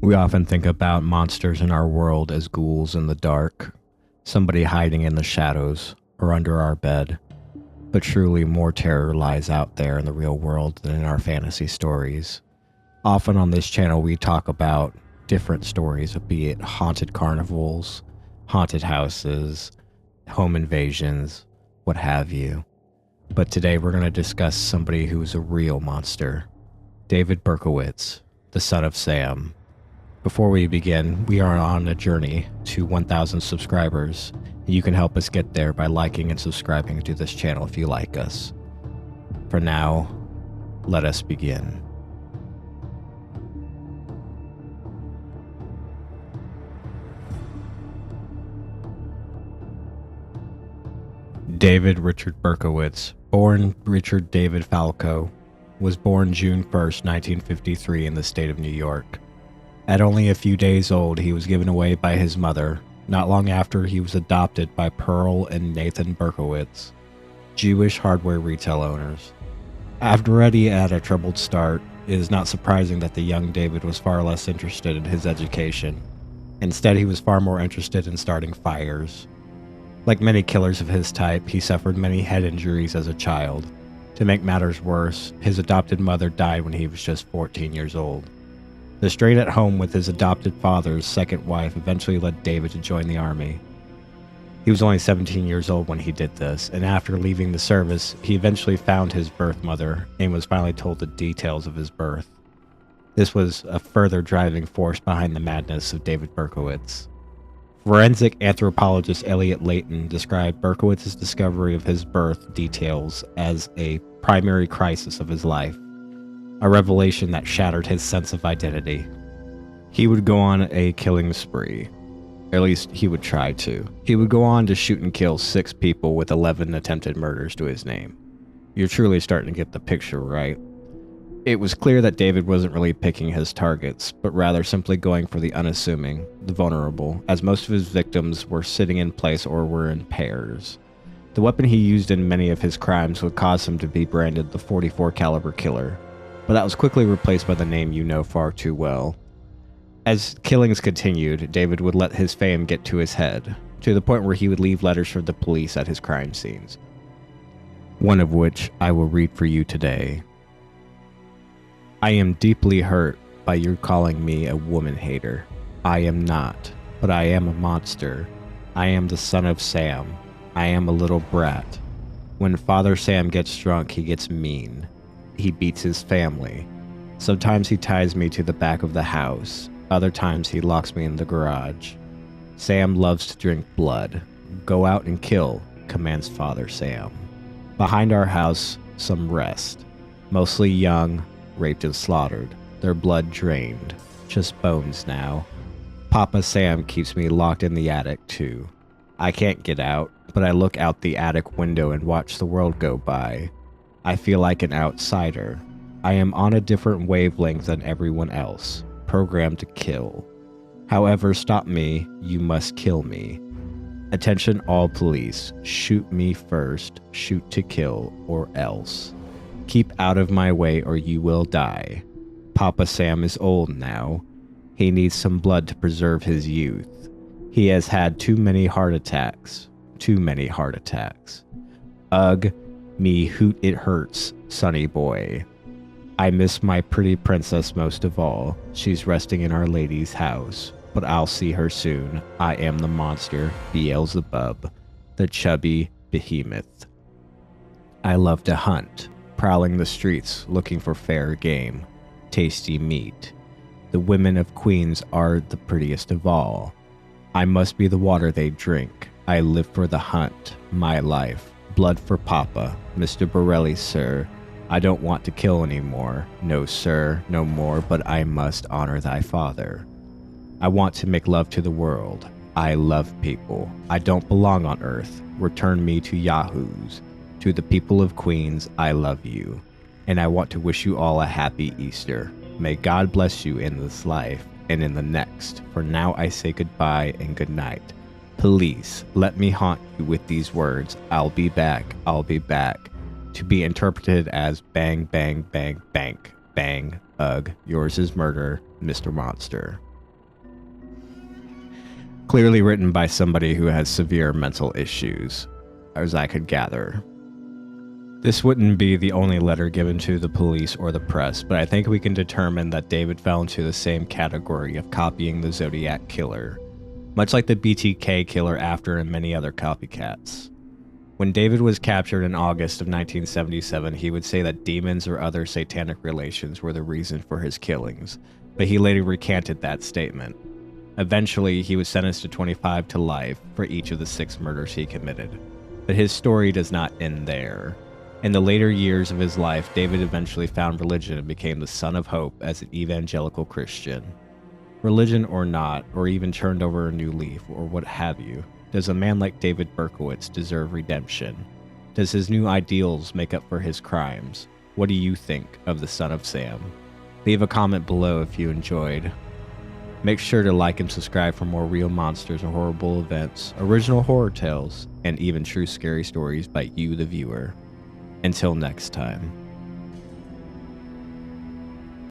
We often think about monsters in our world as ghouls in the dark, somebody hiding in the shadows or under our bed. But truly, more terror lies out there in the real world than in our fantasy stories. Often on this channel, we talk about different stories, be it haunted carnivals, haunted houses, home invasions, what have you. But today, we're going to discuss somebody who's a real monster, David Berkowitz, the son of Sam. Before we begin, we are on a journey to 1,000 subscribers. You can help us get there by liking and subscribing to this channel if you like us. For now, let us begin. David Richard Berkowitz, born Richard David Falco, was born June 1st, 1953 in the state of New York. At only a few days old, he was given away by his mother. Not long after, he was adopted by Pearl and Nathan Berkowitz, Jewish hardware retail owners. Already had a troubled start, it is not surprising that the young David was far less interested in his education. Instead, he was far more interested in starting fires. Like many killers of his type, he suffered many head injuries as a child. To make matters worse, his adopted mother died when he was just 14 years old. The strain at home with his adopted father's second wife eventually led David to join the army. He was only 17 years old when he did this, and after leaving the service, he eventually found his birth mother and was finally told the details of his birth. This was a further driving force behind the madness of David Berkowitz. Forensic anthropologist Elliot Layton described Berkowitz's discovery of his birth details as a primary crisis of his life, a revelation that shattered his sense of identity. He would go on a killing spree. At least he would try to. He would go on to shoot and kill 6 people with 11 attempted murders to his name. You're truly starting to get the picture, right? It was clear that David wasn't really picking his targets, but rather simply going for the unassuming, the vulnerable, as most of his victims were sitting in place or were in pairs. The weapon he used in many of his crimes would cause him to be branded the .44 caliber killer, but that was quickly replaced by the name you know far too well. As killings continued, David would let his fame get to his head, to the point where he would leave letters for the police at his crime scenes. One of which I will read for you today. I am deeply hurt by your calling me a woman hater. I am not, but I am a monster. I am the son of Sam. I am a little brat. When Father Sam gets drunk, he gets mean. He beats his family. Sometimes he ties me to the back of the house. Other times he locks me in the garage. Sam loves to drink blood. Go out and kill, commands Father Sam. Behind our house, some rest. Mostly young, raped and slaughtered. Their blood drained. Just bones now. Papa Sam keeps me locked in the attic too. I can't get out, but I look out the attic window and watch the world go by. I feel like an outsider. I am on a different wavelength than everyone else, programmed to kill. However, stop me, you must kill me. Attention all police, shoot me first, shoot to kill, or else. Keep out of my way or you will die. Papa Sam is old now. He needs some blood to preserve his youth. He has had too many heart attacks. Too many heart attacks. Ugh. Me hoot it hurts, sonny boy. I miss my pretty princess most of all. She's resting in Our Lady's house, but I'll see her soon. I am the monster, Beelzebub, the chubby behemoth. I love to hunt, prowling the streets looking for fair game, tasty meat. The women of Queens are the prettiest of all. I must be the water they drink. I live for the hunt, my life. Blood for Papa, Mr. Borelli, sir. I don't want to kill anymore. No, sir, no more, but I must honor thy father. I want to make love to the world. I love people. I don't belong on earth. Return me to Yahoos. To the people of Queens, I love you. And I want to wish you all a happy Easter. May God bless you in this life and in the next. For now I say goodbye and good night. Police, let me haunt you with these words. I'll be back. I'll be back. To be interpreted as bang, bang, bang, bank, bang, ugh, yours is murder, Mr. Monster. Clearly written by somebody who has severe mental issues, as I could gather. This wouldn't be the only letter given to the police or the press, but I think we can determine that David fell into the same category of copying the Zodiac Killer, much like the BTK killer after and many other copycats. When David was captured in August of 1977, he would say that demons or other satanic relations were the reason for his killings, but he later recanted that statement. Eventually, he was sentenced to 25 to life for each of the 6 murders he committed. But his story does not end there. In the later years of his life, David eventually found religion and became the son of hope as an evangelical Christian. Religion or not, or even turned over a new leaf, or what have you, does a man like David Berkowitz deserve redemption? Does his new ideals make up for his crimes? What do you think of the Son of Sam? Leave a comment below if you enjoyed. Make sure to like and subscribe for more real monsters or horrible events, original horror tales, and even true scary stories by you, the viewer. Until next time.